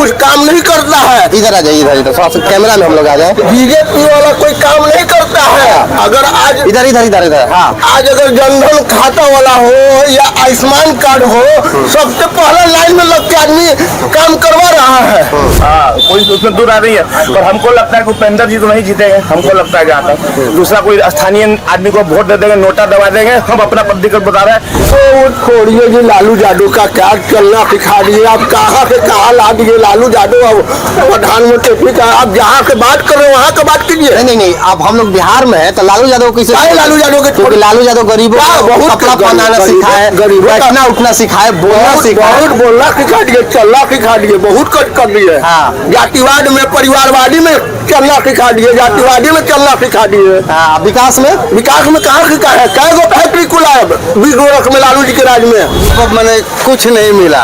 कुछ काम नहीं करता है। इधर आ जाइए, इधर थोड़ा सा कैमरा में हम लोग आ जाए। बीजेपी वाला कोई काम नहीं करता है। अगर आज इधर इधर इधर इधर हाँ, आज अगर जनधन खाता वाला हो या आयुष्मान कार्ड हो, सबसे पहले लाइन में लग के आदमी काम करवा रहा है। हाँ, कोई उसमें दूर आ रही है, पर हमको लगता है कि उपेंद्र जी तो नहीं जीतेंगे। हमको लगता है जहाँ तक दूसरा कोई स्थानीय आदमी को वोट दे देंगे, नोटा दबा देंगे। हम अपना प्रतिक्रिया बता रहे हैं। तो छोड़िए जी, लालू यादव का क्या चलना सिखा दिए। आप कहाँ से कहाँ ला दिए लालू यादव। अब प्रधानमंत्री का आप जहाँ से बात कर रहे हो वहाँ का बात कीजिए। नहीं नहीं, अब हम लोग बिहार में है तो लालू यादव कैसे? लालू यादव के क्योंकि लालू यादव गरीबों को कपड़ा पहनाना सिखाए, बैठना उठना सिखाए, बोलना सिखाए, बहुत बोलना सिखा दिए, चलना सिखा दिए, बहुत कुछ कर दिए। हाँ। जातिवाद में, परिवारवादी में चलना सिखा दिए, जातिवादी में चलना सिखा दिए। हाँ, विकास में कहाँ सिखा है? कै गो फैक्ट्री खुला है 20 गोरख में लालू जी के राज में? मैंने कुछ नहीं मिला।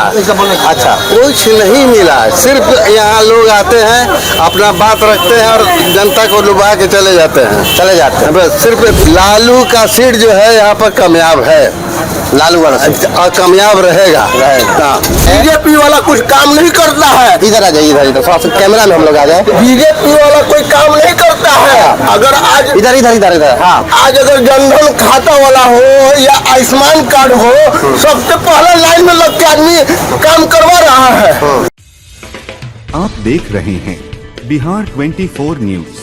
अच्छा, कुछ नहीं मिला। सिर्फ यहाँ लोग आते हैं, अपना बात रखते हैं और जनता को लुभा के चले जाते हैं। बस सिर्फ लालू का सीट जो है यहाँ पर कामयाब है, लालू वाला और कामयाब रहेगा। हाँ। बीजेपी वाला कुछ काम नहीं करता है। इधर आ जाइए, इधर थोड़ा सा कैमरा में हम लोग आ जाए। बीजेपी वाला कोई काम नहीं करता है। अगर आज इधर इधर इधर इधर हाँ, आज अगर जनधन खाता वाला हो या आयुष्मान कार्ड हो, सबसे पहले लाइन में लग के आदमी काम करवा रहा है। आप देख रहे हैं बिहार 24 न्यूज।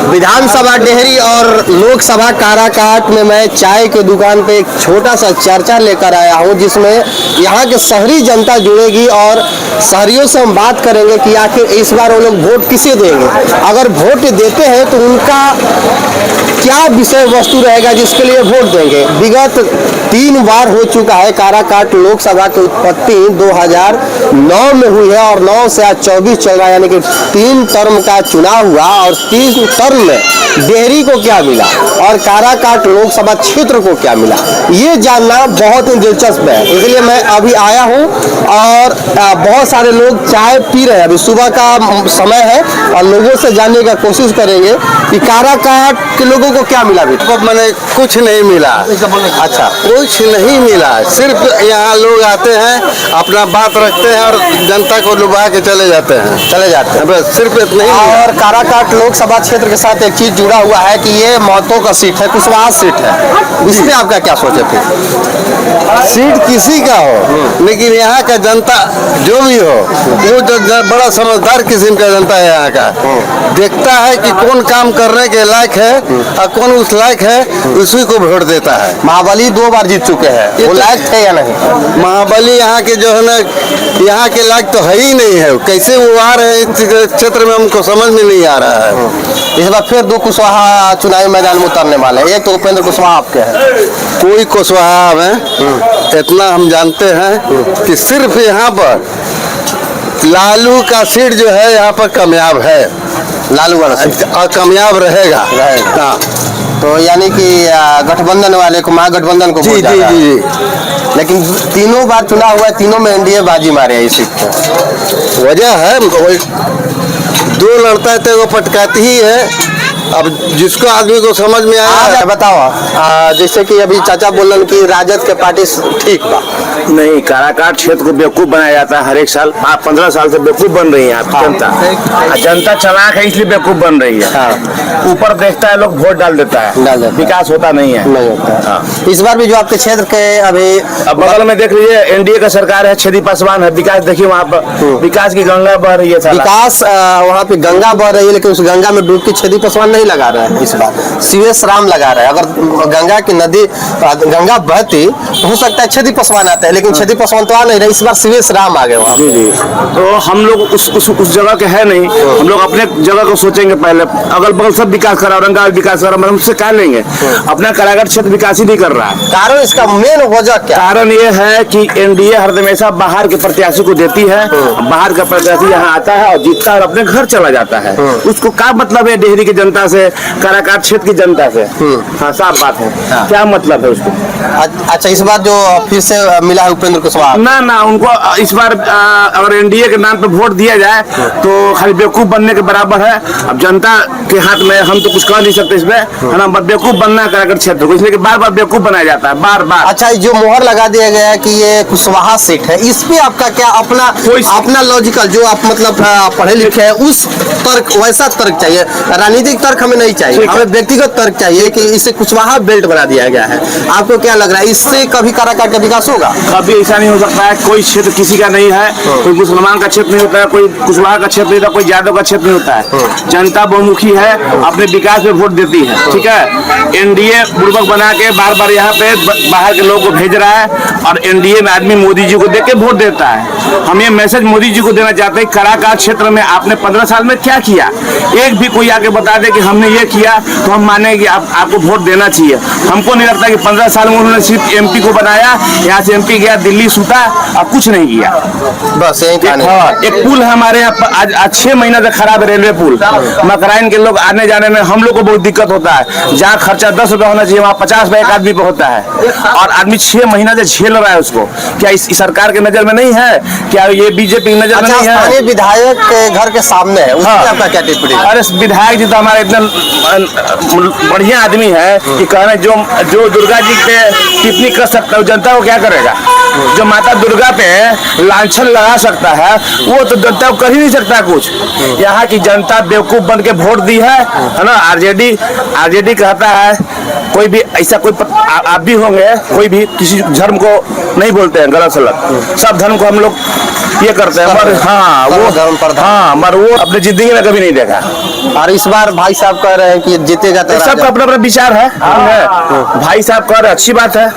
विधानसभा डेहरी और लोकसभा काराकाट में मैं चाय की दुकान पे एक छोटा सा चर्चा लेकर आया हूं, जिसमें यहाँ के शहरी जनता जुड़ेगी और शहरियों से हम बात करेंगे कि आखिर इस बार वो लोग वोट किसे देंगे। अगर वोट देते हैं तो उनका क्या विषय वस्तु रहेगा जिसके लिए वोट देंगे। विगत 3 बार हो चुका है काराकाट लोकसभा की उत्पत्ति 2009 में हुई है और 9 से आज 24 चल रहा है, यानी कि 3 टर्म का चुनाव हुआ और 3 टर्म में डेहरी को क्या मिला और काराकाट लोकसभा क्षेत्र को क्या मिला, ये जानना बहुत ही दिलचस्प है। इसलिए मैं अभी आया हूँ और बहुत सारे लोग चाय पी रहे हैं। अभी सुबह का समय है और लोगों से जानने का कोशिश करेंगे कि काराकाट के लोगों को क्या मिला। मैंने कुछ नहीं मिला। अच्छा, कुछ नहीं मिला। सिर्फ यहाँ लोग आते हैं, अपना बात रखते हैं और जनता को लुभा के चले जाते हैं। बस सिर्फ इतना ही। और काराकाट लोकसभा क्षेत्र के साथ एक चीज जुड़ा हुआ है कि ये महतो का सीट है, कुशवाहा सीट है। इस पे आपका क्या सोचे थे? सीट किसी का हो, लेकिन यहाँ का जनता जो भी हो, वो बड़ा समझदार किस्म का जनता है। यहाँ का देखता है कि कौन काम करने के लायक है और कौन उस लायक है, उसी को वोट देता है। महाबली 2 बार जीत चुके हैं, वो लायक थे या नहीं? महाबली यहाँ के जो है ना, यहाँ के लायक तो है ही नहीं है। कैसे वो आ रहे हैं इस क्षेत्र में, हमको समझ में नहीं आ रहा है। इस बार फिर 2 कुशवाहा चुनावी मैदान में उतरने वाले हैं। एक तो उपेंद्र कुशवाहा आपके हैं, कोई कुशवाहा है, इतना हम जानते हैं कि सिर्फ यहाँ पर लालू का सीट जो है यहाँ पर कामयाब है, लालू वाला सीट और कामयाब रहेगा। हाँ। तो यानी कि गठबंधन वाले को, महागठबंधन को वोट जाएगा। जी। लेकिन 3 बार चुनाव हुआ है, 3 में एनडीए बाजी मारे है इस सीट पे। वजह है 2 लड़ता है तो वो पटकाती ही है। अब जिसको आदमी को समझ में आया। बताओ, जैसे कि अभी चाचा बोलन कि राजद के पार्टी ठीक बा। नहीं, काराकाट क्षेत्र को बेवकूफ बनाया जाता है हर एक साल। 15 साल से बेवकूफ बन रही है जनता। जनता चालाक है इसलिए बेवकूफ बन रही है। ऊपर देखता है लोग, वोट डाल देता है, विकास होता नहीं है। नहीं होता। इस बार भी जो आपके क्षेत्र के अभी अब बगल में देख लीजिए, एनडीए का सरकार है, छेदी पासवान है। विकास देखिए वहाँ पर, विकास की गंगा बह रही है। विकास वहाँ पे गंगा बह रही है, लेकिन उस गंगा में डुबकी छेदी पासवान नहीं लगा रहा है। इस बार सीवेश राम लगा रहा है। अगर गंगा की नदी गंगा बहती तो हो सकता है छेदी पासवान आता है, लेकिन छेदी पासवान तो आ नहीं रहे। इस बार सीवेश राम आ गए वहाँ। जी। तो हम लोग उस जगह के है नहीं। हम लोग अपने जगह को सोचेंगे पहले। अगल बगल सब विकास करा, औरंगाबाद विकास करा, हम उससे क्या लेंगे? अपना कारागार क्षेत्र विकास ही नहीं कर रहा है। कारण इसका मेन वजह क्या? कारण ये है कि एनडीए हर हमेशा बाहर के प्रत्याशी को देती है। बाहर का प्रत्याशी यहाँ आता है और जीतता है और अपने घर चला जाता है। उसको क्या मतलब है डेहरी की जनता जनता से, काराकाट क्षेत्र की जनता से। हाँ, साफ बात है। क्या मतलब है उसको? अच्छा, इस बार जो फिर से मिला है उपेंद्र कुशवाहा, ना उनको इस बार अगर एनडीए के नाम पे वोट दिया जाए तो खाली बेवकूफ बनने के बराबर है। अब जनता के हाथ में, हम तो कुछ कह नहीं सकते इसमें, है ना। बेवकूफ बनना है काराकाट क्षेत्र को, इसलिए बार बार बेवकूफ बनाया जाता है, बार बार। अच्छा, जो मोहर लगा दिया गया है कि ये कुशवाहा सीट है, इस पे आपका क्या अपना लॉजिकल, जो आप मतलब पढ़े लिखे हैं, उस तर्क, वैसा तर्क चाहिए। राजनीतिक तर्क हमें नहीं चाहिए, हमें व्यक्तिगत तर्क चाहिए कि इसे कुशवाहा बेल्ट बना दिया गया है। आपको क्या लग रहा है, इससे कभी काराकाट का विकास होगा? कभी ऐसा नहीं हो सकता है। कोई क्षेत्र किसी का नहीं है, कोई मुसलमान का क्षेत्र नहीं होता है, कोई कुशवाहा का क्षेत्र नहीं होता, कोई यादव का क्षेत्र नहीं होता है। जनता बहुमुखी है, अपने विकास पे वोट देती है, ठीक है। एनडीए बुड़बक बना के बार बार यहाँ पे बाहर के लोगों को भेज रहा है, और एनडीए में आदमी मोदी जी को देख के वोट देता है। हम ये मैसेज मोदी जी को देना चाहते हैं, काराकाट क्षेत्र में आपने 15 साल में क्या किया? एक भी कोई आके बता दे कि हमने ये किया तो हम माने कि आपको वोट देना चाहिए। हमको नहीं लगता कि 15 साल में उन्होंने सिर्फ एमपी को बनाया, यहाँ से एमपी गया दिल्ली सूता, अब कुछ नहीं किया। बस यही कहानी। हाँ, एक पुल है हमारे यहाँ आज 6 महीना से खराब है, रेलवे पुल। मकराइन के लोग आने जाने में हम लोग को बहुत दिक्कत होता है। जहाँ खर्चा 10 रुपया होना चाहिए, वहाँ 50 रुपया एक आदमी पे होता है, और आदमी 6 महीना से झेल रहा है उसको। क्या इस सरकार के नजर में नहीं है? क्या ये बीजेपी की नजर में नहीं है? स्थानीय विधायक के घर के सामने है, उसमें आपका क्या टिप्पणी? अरे विधायक जी तो हमारे इतना बढ़िया आदमी है कि कह रहे जो दुर्गा जी पे टिप्पणी कर सकता है, जनता को क्या करेगा? जो माता दुर्गा पे लांछन लगा सकता है, वो तो जनता को कर ही नहीं सकता कुछ। यहाँ की जनता बेवकूफ बन के वोट दी है ना। आरजेडी कहता है, कोई भी ऐसा कोई आप भी होंगे, कोई भी किसी धर्म को नहीं बोलते हैं गलत सलत, सब धर्म को हम लोग ये करते हैं, मगर हाँ वो धर्म पर हाँ, मगर वो अपने जिंदगी में कभी नहीं देखा। और इस बार भाई साहब कह रहे हैं कि जीतेगा तो सबका अपना अपना विचार है। भाई साहब कह रहे हैं, अच्छी बात है,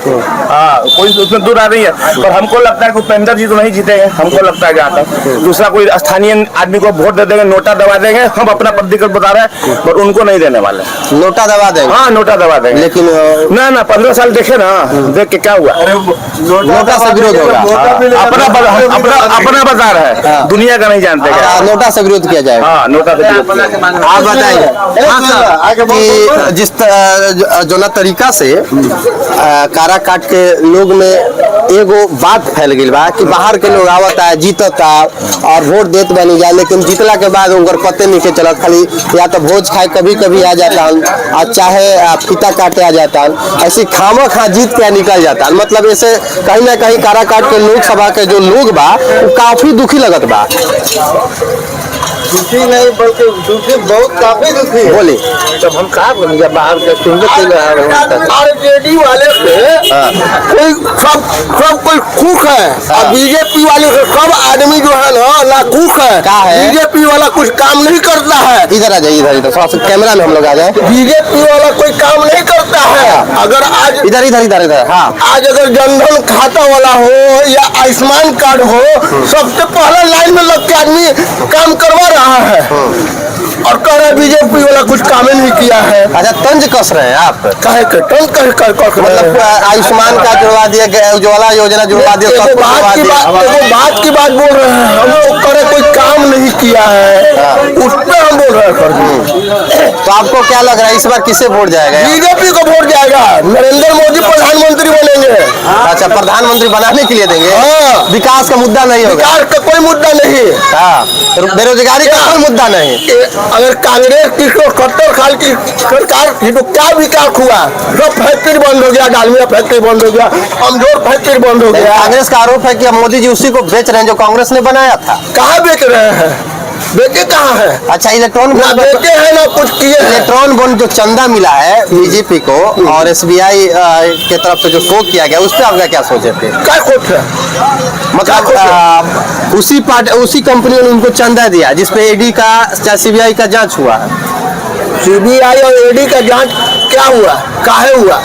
कोई उसमें दूर आ रही है। पर हमको लगता है कि उपेंद्र जी तो नहीं जीतेंगे। हमको लगता है जहाँ तक दूसरा कोई स्थानीय आदमी को वोट दे देंगे, नोटा दबा देंगे। हम अपना प्रतिक्रिया बता रहे हैं, पर उनको नहीं देने वाले। नोटा दबा देंगे? हाँ, नोटा दबा देंगे। लेकिन ना 15 साल देखे ना, देख के क्या हुआ? नोटा से विरोध होगा? अपना बाजार है, दुनिया का नहीं जानते क्या। नोटा से विरोध किया जाएगा? हाँ, नोटा से विरोध। आप बताइए कि जिस जो ना तरीका से काराकाट के लोग में एगो बात फैल गई बा कि बाहर के लोग आवता जीतता और वोट देत बनी जाए, लेकिन जीतला के बाद उनकर पते नहीं के चलत, खाली या तो भोज खाए कभी कभी आ जाता और चाहे फीता काटे आ जाता, ऐसी खामा खा जीत के निकल जाता। मतलब ऐसे कहीं ना कहीं काराकाट के लोकसभा के जो लोग बा वो काफी दुखी लगत बा। दुखी नहीं बल्कि दुखी, बहुत काफी दुखी है। बोले जब हम कहा जब बाहर के आरजेडी वाले पे कोई सब कोई खुश है, और बीजेपी वाले से सब आदमी जो है ना खुश है। क्या है? बीजेपी वाला कुछ काम नहीं करता है। इधर आ जाइए, इधर थोड़ा सा कैमरा में हम लोग आ जाए। बीजेपी वाला कोई काम नहीं करता है। अगर आज इधर हाँ, आज अगर जनधन खाता वाला हो या आयुष्मान कार्ड हो, सबसे पहले लाइन में लग के आदमी काम करवा रहा है, और कह रहे बीजेपी वाला कुछ काम नहीं किया है। अच्छा, तंज कस रहे हैं आप? कहे के टन कहे मतलब आयुष्मान कार्ड जुड़वा दिया, उज्ज्वला योजना जुड़वा दिया, सब कुछ जुड़वा दिया। बात की बात बोल रहे हैं हम लोग, करे कोई काम नहीं किया है, उस पर हम बोल रहे हैं। तो आपको क्या लग रहा है इस बार किससे वोट जाएगा? बीजेपी को वोट जाएगा। नरेंद्र मोदी प्रधानमंत्री बनेंगे। अच्छा, प्रधानमंत्री बनाने के लिए देंगे? हाँ। विकास का मुद्दा नहीं होगा? विकास का कोई मुद्दा नहीं। हाँ, बेरोजगारी का कोई मुद्दा नहीं। अगर कांग्रेस की 70 साल की सरकार थी तो क्या विकास हुआ? सब फैक्ट्री बंद हो गया, डालमिया फैक्ट्री बंद हो गया, अमजोर फैक्ट्री बंद हो गया। कांग्रेस का आरोप है कि अब मोदी जी उसी को बेच रहे हैं जो कांग्रेस ने बनाया था। कहाँ बेच रहे हैं? बेचे कहाँ है? अच्छा, इलेक्ट्रॉन ना बेचे हैं ना कुछ किए। इलेक्ट्रॉन बॉन्ड जो चंदा मिला है बीजेपी को और एसबीआई के तरफ से जो शो किया गया, उस पर आपका क्या सोचे थे? क्या कुछ है? मतलब उसी कंपनी ने उनको चंदा दिया जिसपे ईडी का चाहे सीबीआई का जांच हुआ। सीबीआई और ईडी का जांच क्या हुआ? काहे हुआ?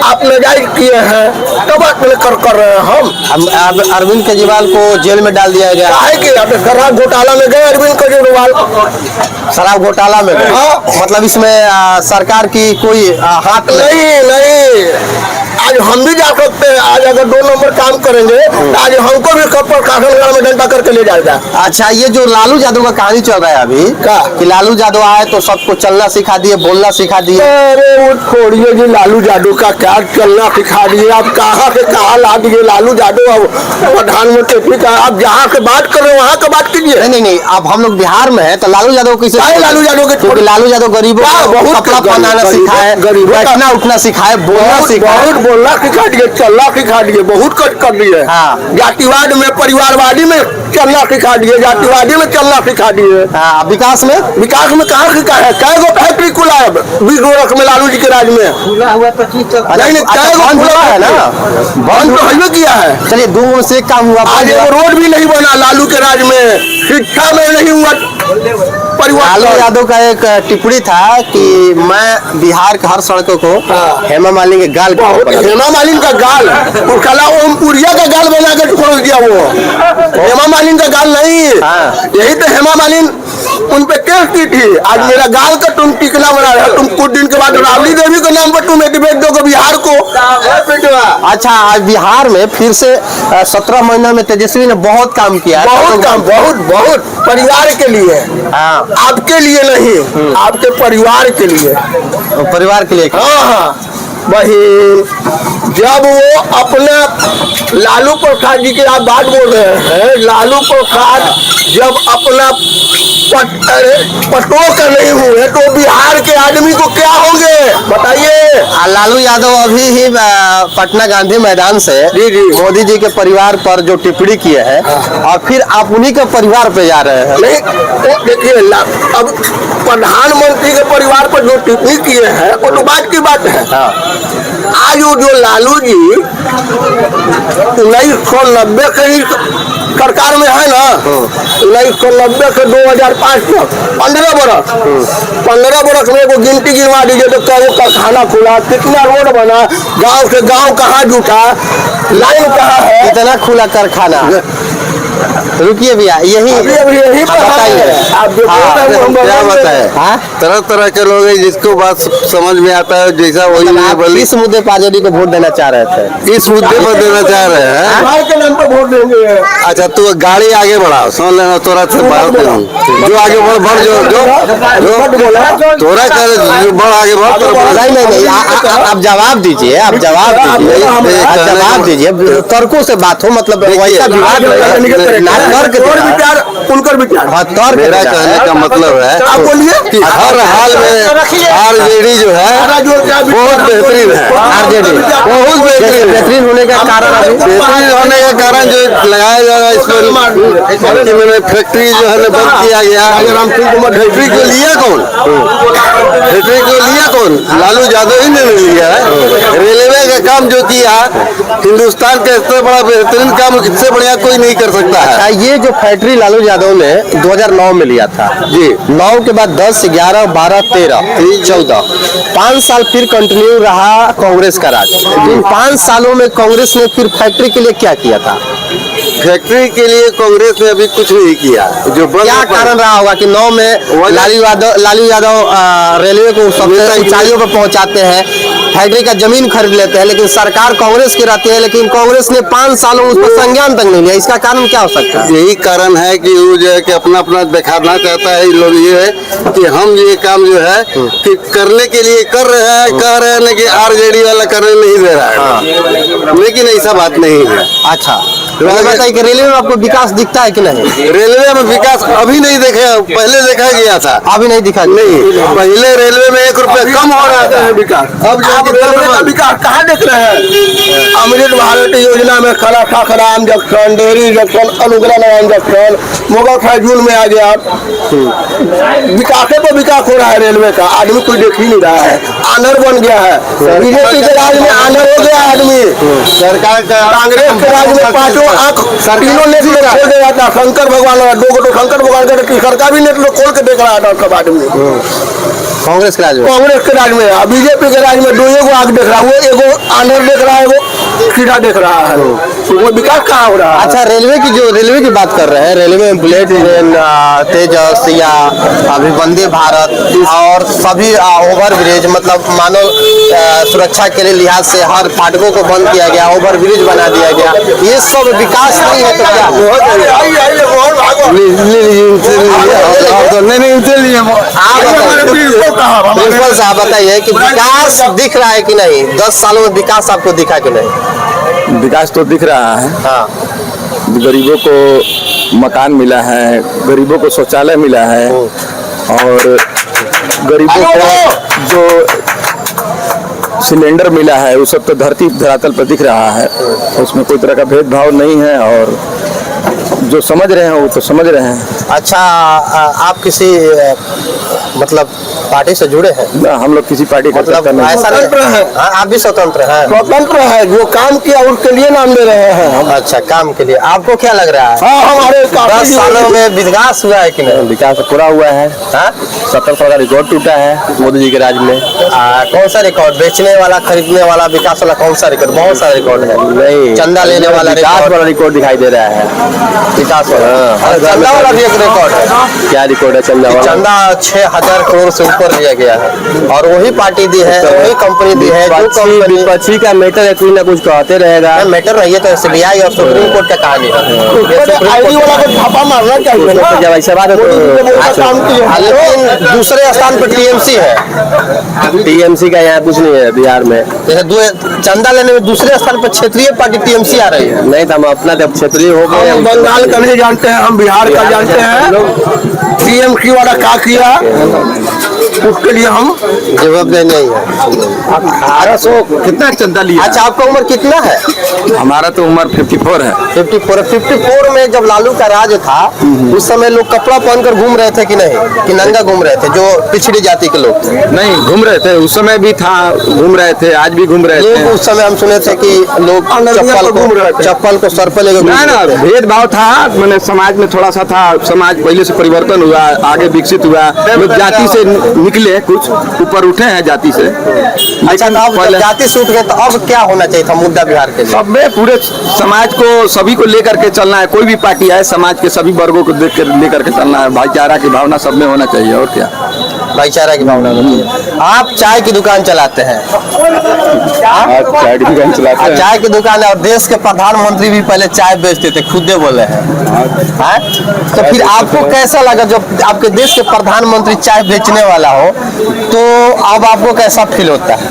आप नजायज किए हैं, कब कर रहे हैं हम? अरविंद केजरीवाल को जेल में डाल दिया गया। काहे कि आप शराब घोटाला में गए अरविंद केजरीवाल? शराब घोटाला में गए? हाँ। मतलब इसमें सरकार की कोई हाथ नहीं। आज हम भी जा सकते हैं। आज अगर 2 नंबर काम करेंगे तो आज हमको भी प्रशासन में डंडा करके ले जाएगा। अच्छा, ये जो लालू यादव का कहानी चल रहा है अभी क्या? कि लालू यादव आए तो सबको चलना सिखा दिए, बोलना सिखा दिए। अरे वो छोड़िए जी, लालू यादव का क्या चलना सिखा दिए। आप कहाँ से कहाँ ला दिए लालू यादव। अब प्रधानमंत्री का आप जहाँ से बात कर रहे हो वहाँ का बात कीजिए। नहीं, अब हम लोग बिहार में है तो लालू यादव किसे, लालू यादव के क्योंकि लालू यादव गरीबों को बहुत कपड़ा पहनाना सिखाए, बैठना उठना सिखाए, बोलना सिखाए, बहुत बोलना सिखा दिए, चलना सिखा दिए, बहुत कट कर दिए। हाँ। जातिवाद में, परिवारवादी में चलना सिखा दिए, जातिवादी में चलना सिखा दिए। हाँ, विकास में कहाँ सिखा है? कै गो फैक्ट्री खुला है 20 गोरख में लालू जी के राज में? नहीं, कै गो खुला है ना, बंद तो हमें किया है। चलिए 2 में से एक काम हुआ। आज एक रोड भी नहीं बना लालू के राज में, शिक्षा में नहीं हुआ परिवार। लालू यादव का एक टिप्पणी था कि मैं बिहार के हर सड़कों को हेमा मालिनी के गाल पे हेमा मालिनी का गाल, कला ओम पुरिया का गाल बना के छोड़ दिया वो। हेमा मालिनी का गाल नहीं, यही तो हेमा मालिनी उन पे केस की थी। आज मेरा गाल का तुम टिकला बना रहे हो। तुम कुछ दिन के बाद राबड़ी देवी के नाम पर तुम एक बेच दोगे बिहार को। अच्छा, आज बिहार में फिर से 17 महीना में तेजस्वी ने बहुत काम किया है। बहुत काम, बहुत परिवार के लिए। हाँ, आपके लिए नहीं, आपके परिवार के लिए। परिवार के लिए। हाँ, वही जब वो अपना लालू प्रसाद जी की आप बात बोल रहे हैं, लालू प्रसाद जब अपना पटो का नहीं हुए तो बिहार के आदमी को क्या होंगे बताइए। लालू यादव अभी ही पटना गांधी मैदान से मोदी जी के परिवार पर जो टिप्पणी किए हैं और फिर आप उन्हीं के परिवार पे जा रहे हैं। नहीं, तो देखिए अब प्रधानमंत्री के परिवार पर जो टिप्पणी किए हैं वो तो बात की बात है। आज वो जो लालू जी 1990 के ही सरकार में है ना, 1990 से 2005 तक 15 बरस में वो गिनती गिनवा दीजिए तो करोड़ का खाना खुला, कितना रोड बना, गांव से गांव कहाँ जुटा, लाइन कहाँ है, इतना खुला कारखाना। रुकिए भैया, यही बताइए आप क्या बताए। तरह तरह के लोग हैं जिसको बात समझ में आता है जैसा वही। इस मुद्दे पर आजादी को वोट देना चाह रहे थे, इस मुद्दे पर देना चाह रहे हैं के नाम पर वोट देंगे। अच्छा, तो गाड़ी आगे बढ़ाओ, सुन लेना तोरा से बात जो आगे बढ़ जो तोरा कर बढ़ आगे बढ़। नहीं, आप जवाब दीजिए, आप जवाब दीजिए, तर्कों से बात हो, मतलब वैसा विवाद विचार उनकर विचार। मेरा कहने का मतलब है आप बोलिए कि हर हाल में आरजेडी जो है बहुत बेहतरीन है। आरजेडी बहुत बेहतरीन होने का कारण बेहतरीन होने का कारण जो लगाया जा रहा है इस पर फैक्ट्री जो है बंद किया गया। फैक्ट्री को लिया कौन? फैक्ट्री को लिया कौन? लालू यादव ही ने लिया है। रेलवे का काम जो किया हिंदुस्तान का इससे बड़ा बेहतरीन काम इससे बढ़िया कोई नहीं कर सकता है। ये जो फैक्ट्री लालू यादव ने 2009 में लिया था जी, 9 के बाद 10, 11, 12, 13, 14 5 साल फिर कंटिन्यू रहा कांग्रेस का राज। इन 5 सालों में कांग्रेस ने फिर फैक्ट्री के लिए क्या किया था? फैक्ट्री के लिए कांग्रेस ने अभी कुछ नहीं किया। जो क्या कारण रहा होगा कि 9 में लालू यादव रेलवे को सबसे ऊंचाइयों पर पहुंचाते हैं, फैक्ट्री का जमीन खरीद लेते हैं, लेकिन सरकार कांग्रेस की रहती है, लेकिन कांग्रेस ने 5 सालों में उस पर संज्ञान तक नहीं लिया। इसका कारण क्या हो सकता है? यही कारण है कि वो जो है कि अपना अपना दिखाना चाहता है लोग, ये है कि हम ये काम जो है कि करने के लिए कर रहे हैं, कह रहे हैं, लेकिन आरजेडी वाला करने नहीं दे रहा है। लेकिन ऐसा बात नहीं है। अच्छा, बताइए कि रेलवे में आपको विकास दिखता है कि नहीं? रेलवे में विकास अभी नहीं देखा, पहले देखा गया था, अभी नहीं दिखा। नहीं, पहले रेलवे में 1 रुपया कम हो रहा था विकास। अब आप रेलवे का विकास कहाँ देख रहे हैं? अमृत भारत योजना में खड़ा खाखराम जंक्शन, डेहरी जंक्शन, अनुग्रह नगर जंक्शन, मुगल खैजूल में आ गया। विकास पर विकास हो रहा है रेलवे का, आदमी कोई देख ही नहीं रहा है। आनर बन गया है, बीजेपी के राज में आनर हो गया आदमी। सरकार का कांग्रेस के राज में 5 आंख तीनों नेट लोग खोल दे रहा था। शंकर भगवान 2 तो शंकर भगवान का सरकार भी नेट लोग खोल के देख रहा था सब आदमी। कांग्रेस के राज में, कांग्रेस के राज में, बीजेपी के राज में 2 आंख देख रहा है। वो एगो आनर देख रहा है, वो खीरा देख रहा है, तो वो विकास कहाँ हो रहा है? अच्छा, रेलवे की बात कर रहे हैं, रेलवे में बुलेट ट्रेन, तेजस या अभी वंदे भारत और सभी ओवर ब्रिज, मतलब मानव सुरक्षा के लिए लिहाज से हर फाटकों को बंद किया गया, ओवर ब्रिज बना दिया गया, ये सब विकास नहीं है तो क्या? प्रिंसिपल साहब बताइए कि विकास दिख रहा है कि नहीं? 10 सालों में विकास आपको दिखा कि नहीं? विकास तो दिख रहा है। हाँ, गरीबों को मकान मिला है, गरीबों को शौचालय मिला है, और गरीबों को जो सिलेंडर मिला है वो सब तो धरती धरातल पर दिख रहा है, उसमें कोई तरह का भेदभाव नहीं है, और जो समझ रहे हैं वो तो समझ रहे हैं। अच्छा, आप किसी मतलब पार्टी से जुड़े हैं? ना, हम लोग किसी पार्टी का मतलब नहीं। ऐसा स्वतंत्र नहीं हैं। हाँ, आप भी स्वतंत्र हैं? स्वतंत्र है, जो काम किया उसके लिए नाम ले रहे हैं हम। अच्छा, काम के लिए आपको क्या लग रहा है? हाँ, हमारे 10 सालों में विकास हुआ है कि नहीं? विकास पूरा हुआ है। हाँ? 70 साल का रिकॉर्ड टूटा है मोदी जी के राज में। कौन सा रिकॉर्ड? बेचने वाला, खरीदने वाला, विकास वाला कौन सा रिकॉर्ड? बहुत सारा रिकॉर्ड है। नहीं, चंदा लेने वाला विकास रिकॉर्ड, वाला रिकॉर्ड दिखाई दे रहा है। विकास वाला, और चंदा वाला भी एक रिकॉर्ड है। क्या रिकॉर्ड है चंदा वाला? चंदा 6000 करोड़ से ऊपर लिया गया है, और वही पार्टी दी है, वही कंपनी दी है, जो कंपनी विपक्षी का मैटर है, कुछ ना कुछ कहते रहेगा। मैटर नहीं है तो SBI और सुप्रीम कोर्ट का कहानी है। आईडी वाला को छापा मारना चाहिए ना। जब ऐसा बात है तो काम किए हैं। लेकिन दूसरे स्थान पर TMC है। टीएमसी का यहाँ कुछ नहीं है बिहार में। जैसे चंदा लेने में दूसरे स्थान पर क्षेत्रीय पार्टी TMC आ रही है। नहीं तो हम अपना जब क्षेत्रीय हो गए। हम बंगाल का नहीं जानते हैं, हम बिहार का जानते हैं। TMC वाला क्या किया उसके लिए हम जवाब नहीं है। 1800 कितना चंदा लिया? अच्छा, आपका उम्र कितना है? हमारा तो उम्र 54 है। 54 में जब लालू का राज था उस समय लोग कपड़ा पहनकर घूम रहे थे कि नहीं, कि नंगा घूम रहे थे, जो पिछड़ी जाति के लोग थे? नहीं, घूम रहे थे, उस समय भी था, घूम रहे थे, आज भी घूम रहे थे। उस समय हम सुने थे कि लोग चप्पल को सर पर लेकर ना ना, भेदभाव था, मैंने समाज में थोड़ा सा था, समाज पहले से परिवर्तन हुआ, आगे विकसित हुआ, लोग जाति से निकले, कुछ ऊपर उठे हैं जाति से। अच्छा, तो अब जाति से उठ गए तो अब क्या होना चाहिए था मुद्दा बिहार के लिए? सब में पूरे समाज को, सभी को लेकर के चलना है, कोई भी पार्टी आए समाज के सभी वर्गों को देख कर लेकर के चलना है, भाईचारा की भावना सब में होना चाहिए। और क्या भाईचारा की भावना होनी चाहिए। आप चाय की दुकान चलाते हैं? चाय की दुकान चलाते हैं। चाय की दुकान है, और देश के प्रधानमंत्री भी पहले चाय बेचते थे, खुद बोले हैं। हाँ? तो फिर आपको कैसा लगा जब आपके देश के प्रधानमंत्री चाय बेचने वाला हो, तो अब आपको कैसा फील होता है?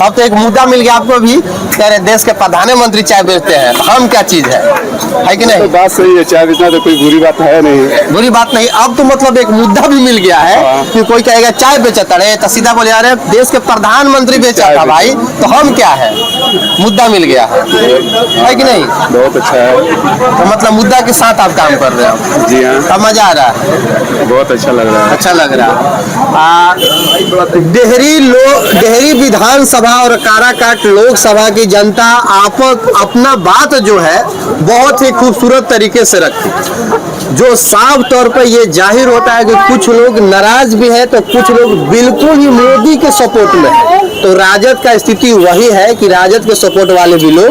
अब तो एक मुद्दा मिल गया आपको भी, कह रहे देश के प्रधानमंत्री चाय बेचते हैं, तो हम क्या चीज है कि नहीं? बात सही है, चाय बेचना तो कोई बुरी बात है नहीं। बुरी बात नहीं, अब तो मतलब एक मुद्दा भी मिल गया है कि कोई कहेगा चाय बेचता रहे तो सीधा बोले अरे देश के प्रधानमंत्री बेचा था भाई, तो हम क्या है? मुद्दा मिल गया है कि नहीं? बहुत अच्छा है। तो मतलब मुद्दा के साथ आप काम कर रहे हो? जी हाँ, तो मजा आ रहा है? बहुत अच्छा लग रहा है। अच्छा लग रहा है। डेहरी विधानसभा और काराकाट लोकसभा की जनता अपना बात जो है बहुत ही खूबसूरत तरीके से रखती, जो साफ तौर पर ये जाहिर होता है कि कुछ लोग नाराज भी है तो कुछ लोग बिल्कुल ही मोदी के सपोर्ट में है। तो राजद का स्थिति वही है कि राजद के सपोर्ट वाले भी लोग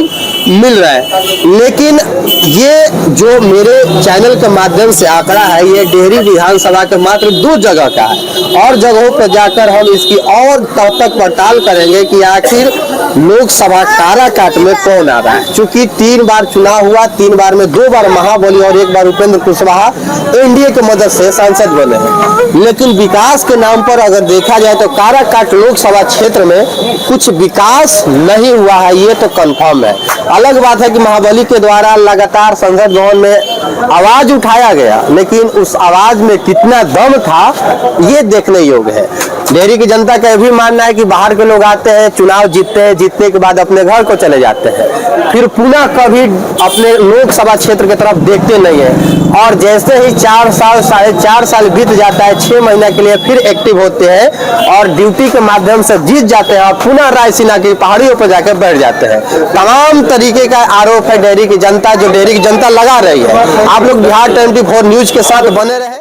मिल रहे हैं। लेकिन ये जो मेरे चैनल के माध्यम से आंकड़ा है, ये डेहरी विधानसभा के मात्र 2 जगह का है, और जगहों पर जाकर हम इसकी और तब तक पड़ताल करेंगे कि आखिर लोकसभा काराकाट में कौन आ रहा है। चूंकि 3 बार चुनाव हुआ, 3 बार में 2 बार महाबली और 1 बार उपेंद्र कुशवाहा NDA की मदद से सांसद बने हैं। लेकिन विकास के नाम पर अगर देखा जाए तो काराकाट लोकसभा क्षेत्र में कुछ विकास नहीं हुआ है, ये तो कंफर्म है। अलग बात है कि महाबली के द्वारा लगातार संसद भवन में आवाज उठाया गया, लेकिन उस आवाज में कितना दम था ये देखने योग्य है। डेहरी की जनता का यह भी मानना है कि बाहर के लोग आते हैं, चुनाव जीतते हैं, जीतने के बाद अपने घर को चले जाते हैं, फिर पुनः कभी अपने लोकसभा क्षेत्र की तरफ देखते नहीं है, और जैसे ही 4 साल 4.5 साल बीत जाता है, 6 महीने के लिए फिर एक्टिव होते हैं और ड्यूटी के माध्यम से जीत जाते हैं और पुनः रायसीना की पहाड़ियों पर जाकर बैठ जाते हैं। तमाम तरीके का आरोप है डेहरी की जनता, जो डेहरी की जनता लगा रही है। आप लोग बिहार 24 न्यूज के साथ बने रहे।